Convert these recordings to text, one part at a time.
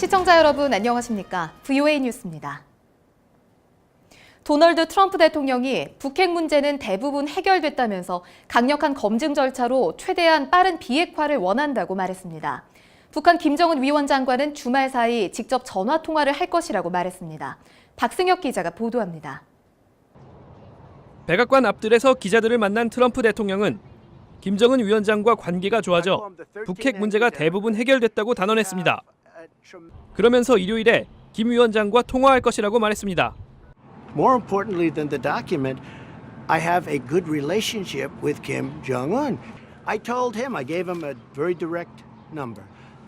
시청자 여러분 안녕하십니까? VOA 뉴스입니다. 도널드 트럼프 대통령이 북핵 문제는 대부분 해결됐다면서 강력한 검증 절차로 최대한 빠른 비핵화를 원한다고 말했습니다. 북한 김정은 위원장과는 주말 사이 직접 전화 통화를 할 것이라고 말했습니다. 박승혁 기자가 보도합니다. 백악관 앞뜰에서 기자들을 만난 트럼프 대통령은 김정은 위원장과 관계가 좋아져 북핵 문제가 대부분 해결됐다고 단언했습니다. 그러면서 일요일에 김 위원장과 통화할 것이라고 말했습니다. More importantly than the document, I have a good relationship with Kim Jong-un. I told him, I gave him a very direct number.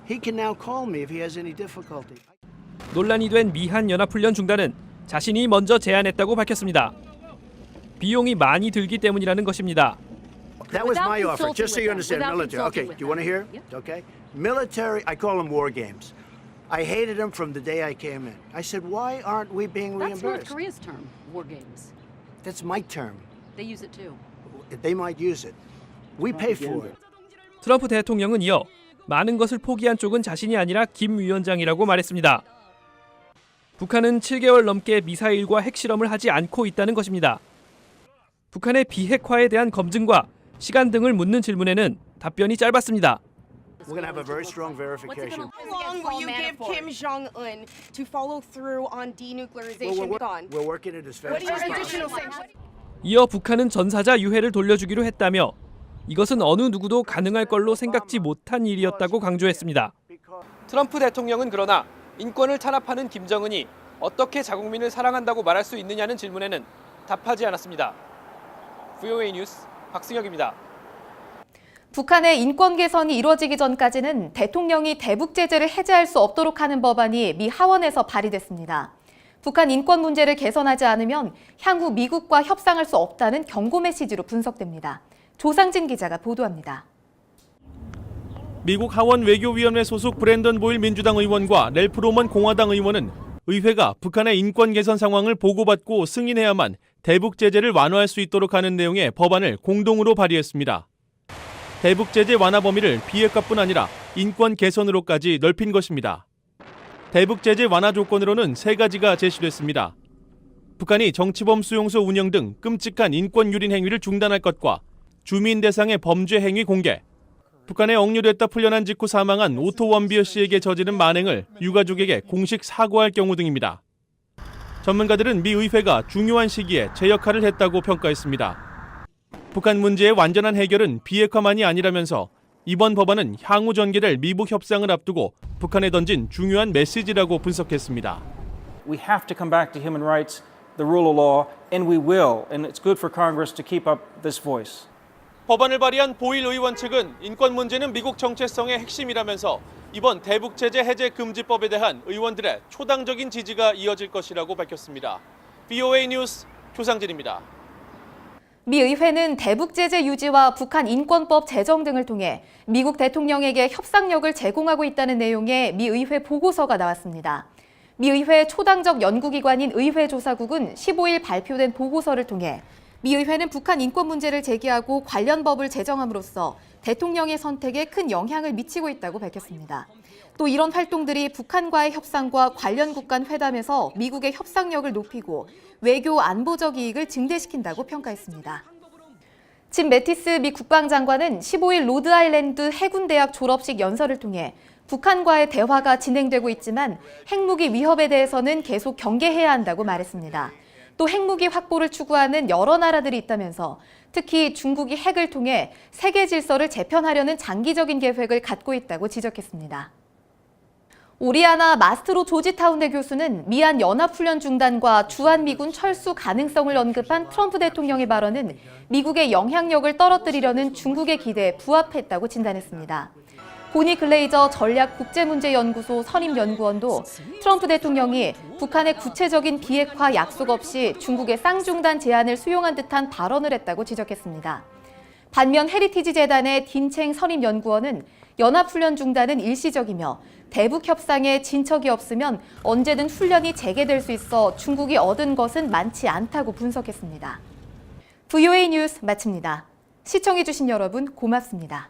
He can now call me if he has any difficulty. 논란이 된 미한 연합훈련 중단은 자신이 먼저 제안했다고 밝혔습니다. 비용이 많이 들기 때문이라는 것입니다. That was my offer, just so you understand. Military. Okay, do you want to hear? Okay. Military, I call them war games. I hated them from the day I came in. I said, why aren't we being reimbursed? That's North Korea's term, war games. That's my term. They use it too. They might use it. We pay for it. 트럼프 대통령은 이어 많은 것을 포기한 쪽은 자신이 아니라 김 위원장이라고 말했습니다. 북한은 7개월 넘게 미사일과 핵실험을 하지 않고 있다는 것입니다. 북한의 비핵화에 대한 검증과 시간 등을 묻는 질문에는 답변이 짧았습니다. We're going to have a very strong verification. How long will you give Kim Jong-un to follow through on denuclearization? We're working it as fast as possible. 이어 북한은 전사자 유해를 돌려주기로 했다며 이것은 어느 누구도 가능할 걸로 생각지 못한 일이었다고 강조했습니다. 트럼프 대통령은 그러나 인권을 탄압하는 김정은이 어떻게 자국민을 사랑한다고 말할 수 있느냐는 질문에는 답하지 않았습니다. VOA 뉴스 박승혁입니다. 북한의 인권 개선이 이루어지기 전까지는 대통령이 대북 제재를 해제할 수 없도록 하는 법안이 미 하원에서 발의됐습니다. 북한 인권 문제를 개선하지 않으면 향후 미국과 협상할 수 없다는 경고 메시지로 분석됩니다. 조상진 기자가 보도합니다. 미국 하원 외교위원회 소속 브랜던 보일 민주당 의원과 랠프 로먼 공화당 의원은 의회가 북한의 인권 개선 상황을 보고받고 승인해야만 대북 제재를 완화할 수 있도록 하는 내용의 법안을 공동으로 발의했습니다. 대북 제재 완화 범위를 비핵화뿐 아니라 인권 개선으로까지 넓힌 것입니다. 대북 제재 완화 조건으로는 3가지가 제시됐습니다. 북한이 정치범 수용소 운영 등 끔찍한 인권 유린 행위를 중단할 것과 주민 대상의 범죄 행위 공개, 북한에 억류됐다 풀려난 직후 사망한 오토 원비어 씨에게 저지른 만행을 유가족에게 공식 사과할 경우 등입니다. 전문가들은 미 의회가 중요한 시기에 제 역할을 했다고 평가했습니다. 북한 문제의 완전한 해결은 비핵화만이 아니라면서 이번 법안은 향후 전개될 미북 협상을 앞두고 북한에 던진 중요한 메시지라고 분석했습니다. We have to come back to human rights, the rule of law, and we will. And it's good for Congress to keep up this voice. 법안을 발의한 보일 의원 측은 인권 문제는 미국 정체성의 핵심이라면서 이번 대북 제재 해제 금지법에 대한 의원들의 초당적인 지지가 이어질 것이라고 밝혔습니다. VOA 뉴스 조상진입니다. 미 의회는 대북 제재 유지와 북한 인권법 제정 등을 통해 미국 대통령에게 협상력을 제공하고 있다는 내용의 미 의회 보고서가 나왔습니다. 미 의회 초당적 연구기관인 의회조사국은 15일 발표된 보고서를 통해 미 의회는 북한 인권 문제를 제기하고 관련 법을 제정함으로써 대통령의 선택에 큰 영향을 미치고 있다고 밝혔습니다. 또 이런 활동들이 북한과의 협상과 관련국 간 회담에서 미국의 협상력을 높이고 외교 안보적 이익을 증대시킨다고 평가했습니다. 짐 매티스 미 국방장관은 15일 로드아일랜드 해군대학 졸업식 연설을 통해 북한과의 대화가 진행되고 있지만 핵무기 위협에 대해서는 계속 경계해야 한다고 말했습니다. 또 핵무기 확보를 추구하는 여러 나라들이 있다면서 특히 중국이 핵을 통해 세계 질서를 재편하려는 장기적인 계획을 갖고 있다고 지적했습니다. 오리아나 마스트로 조지타운대 교수는 미한 연합훈련 중단과 주한미군 철수 가능성을 언급한 트럼프 대통령의 발언은 미국의 영향력을 떨어뜨리려는 중국의 기대에 부합했다고 진단했습니다. 보니 글레이저 전략국제문제연구소 선임연구원도 트럼프 대통령이 북한의 구체적인 비핵화 약속 없이 중국의 쌍중단 제안을 수용한 듯한 발언을 했다고 지적했습니다. 반면 헤리티지 재단의 딘챙 선임연구원은 연합훈련 중단은 일시적이며 대북 협상에 진척이 없으면 언제든 훈련이 재개될 수 있어 중국이 얻은 것은 많지 않다고 분석했습니다. VOA 뉴스 마칩니다. 시청해주신 여러분 고맙습니다.